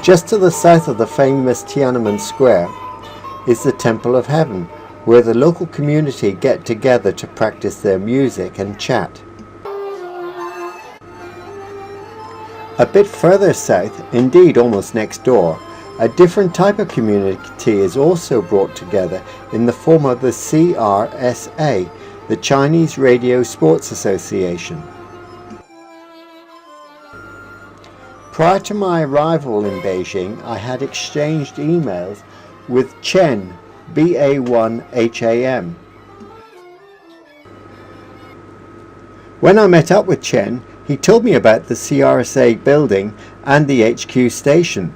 Just to the south of the famous Tiananmen Square is the Temple of Heaven, where the local community get together to practice their music and chat. A bit further south, indeed almost next door, a different type of community is also brought together in the form of the CRSA, the Chinese Radio Sports Association. Prior to my arrival in Beijing, I had exchanged emails with Chen, BA1HAM. When I met up with Chen, he told me about the CRSA building and the HQ station.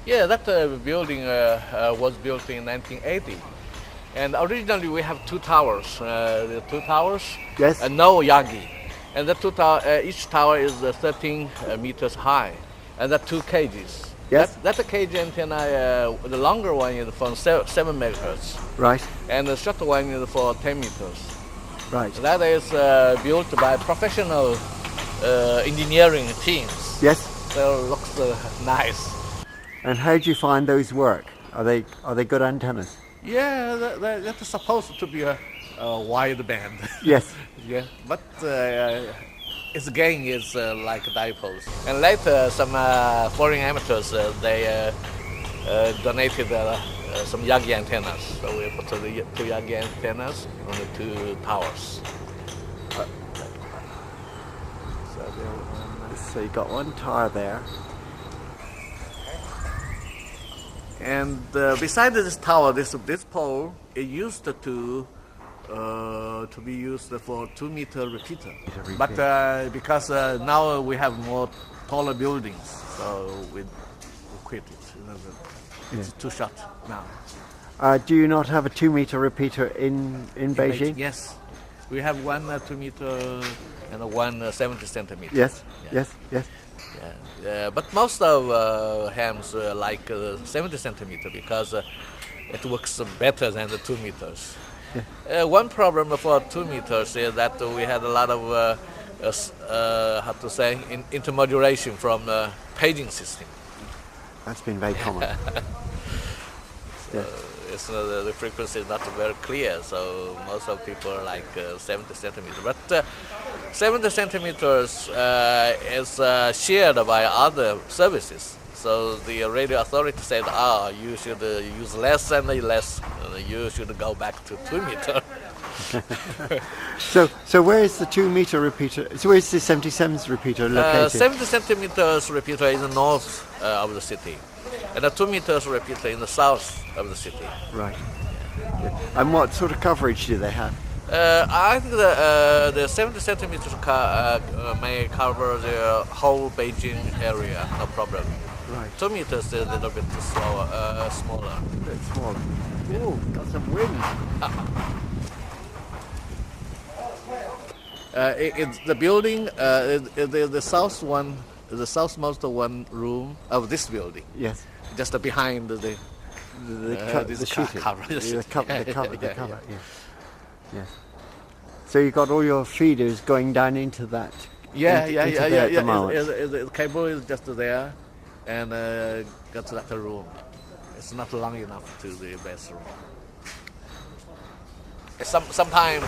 Yeah, that building was built in 1980. And originally we have two towers. The two towers, Yes. no Yagi. And the each tower is 13 meters high. And there are two cages. Yes. That's a cage antenna, the longer one is for 7 megahertz. Right, And the shorter one is for 10 meters. right. That is built by professional engineering teams. Yes. So it looks nice. And how do you find those work? Are they good antennas? Yeah, that's supposed to be a wide band. Yes. Yeah, but its gain is like dipoles. And later, some foreign amateurs they donated some Yagi antennas. So we put the two Yagi antennas on the two towers. So you got one tower there. And beside this tower, this pole, it used to be used for 2-meter repeater. But because now we have more taller buildings, so we quit it. It's too short now. Do you not have a 2-meter repeater in Beijing? Yes, we have one 2-meter and one 70 centimeter. Yes, Yeah. yes. Yeah, but most of hams like 70 centimeter because it works better than the 2 meters. Yeah. One problem for 2 meters is that we had a lot of intermodulation from the paging system. That's been very common. Yeah. It's, the frequency is not very clear, so most of people like 70 centimeters. But 70 centimeters is shared by other services. So the radio authority said, you should use less and less. You should go back to 2 meter. So where is the 2-meter repeater? So where is the 77 repeater located? 70 centimeters repeater in the north of the city, and the 2 meters repeater in the south of the city. Right. Yeah. And what sort of coverage do they have? I think the 70 centimeters may cover the whole Beijing area, no problem. Right. 2 meters is a little bit smaller. A bit smaller. Oh, got some wind. It's the building, the south one, the southmost one room of this building. Yes. Just behind the The sheeting. cover. The cover. Yeah. Yes. Yes. So you got all your feeders going down into that. Yeah. At the moment. The cable is just there, and got to that room. It's not long enough to the bathroom. Sometimes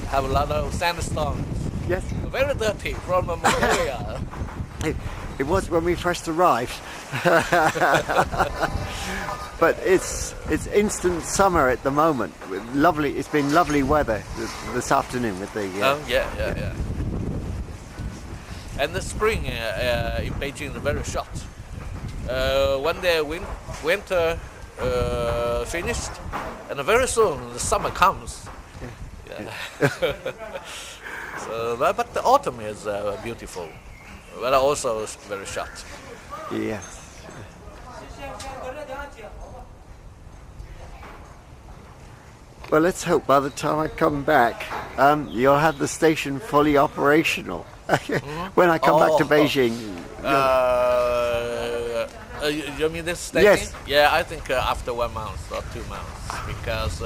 have a lot of sandstone. Yes. Very dirty from Mongolia. It was when we first arrived. But it's instant summer at the moment. Lovely. It's been lovely weather this afternoon with the. Yeah. And the spring in Beijing is very short. When the winter finished, and very soon the summer comes. Yeah. But the autumn is beautiful, but also very short. Yes. Well, let's hope by the time I come back, you'll have the station fully operational. When I come back to Beijing. You mean this station? Yes. Yeah, I think after 1 month or 2 months, because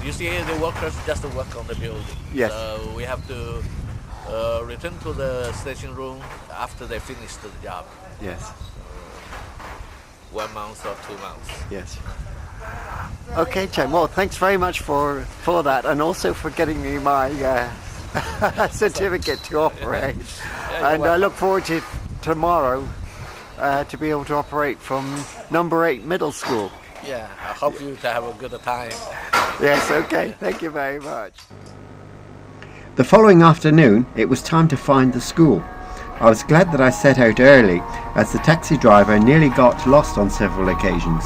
you see the workers just work on the building. Yes. So we have to return to the station room after they finish the job. Yes. 1 month or 2 months. Yes. Okay, Chen. Well, thanks very much for that, and also for getting me my certificate to operate. Yeah, and I look forward to tomorrow to be able to operate from number 8 middle school. Yeah, I hope you to have a good time. Yes. Okay. Thank you very much. The following afternoon, it was time to find the school. I was glad that I set out early, as the taxi driver nearly got lost on several occasions.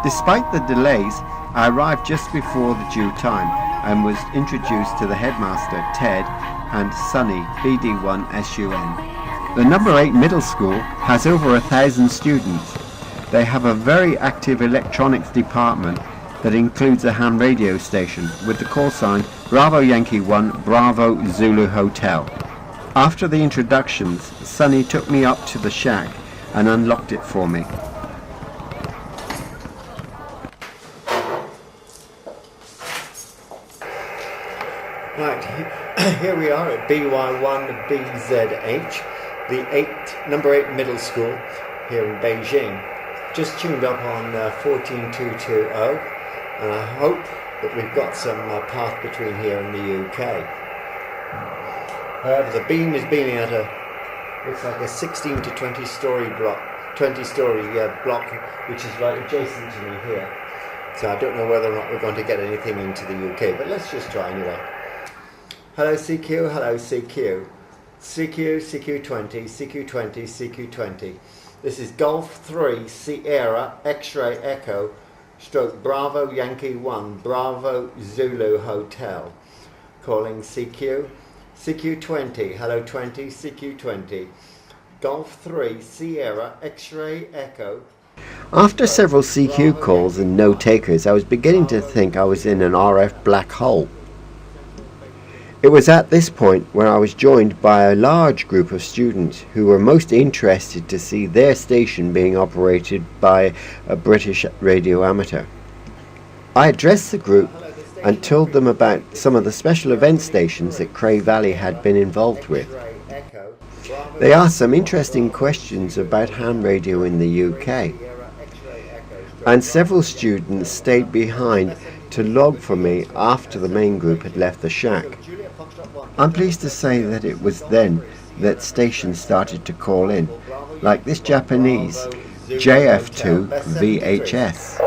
Despite the delays, I arrived just before the due time and was introduced to the headmaster, Ted, and Sunny, BD1SUN. The number 8 middle school has over 1,000 students. They have a very active electronics department that includes a ham radio station with the call sign Bravo Yankee 1 Bravo Zulu Hotel. After the introductions, Sunny took me up to the shack and unlocked it for me. Right, here we are at BY1BZH, the number 8 middle school here in Beijing. Just tuned up on 14220, and I hope that we've got some path between here and the UK. However, the beam is beaming at looks like a 16 to 20 story block, which is right adjacent to me here. So I don't know whether or not we're going to get anything into the UK, but let's just try anyway. Hello CQ, hello CQ. CQ, CQ20, CQ20, CQ20. This is Golf 3 Sierra X-Ray Echo stroke Bravo Yankee 1 Bravo Zulu Hotel. Calling CQ. CQ20, hello 20, CQ20. Golf 3 Sierra X-Ray Echo. After several CQ calls and no takers, I was beginning to think I was in an RF black hole. It was at this point when I was joined by a large group of students who were most interested to see their station being operated by a British radio amateur. I addressed the group and told them about some of the special event stations that Cray Valley had been involved with. They asked some interesting questions about ham radio in the UK, and several students stayed behind to log for me after the main group had left the shack. I'm pleased to say that it was then that stations started to call in, like this Japanese JF2 VHS.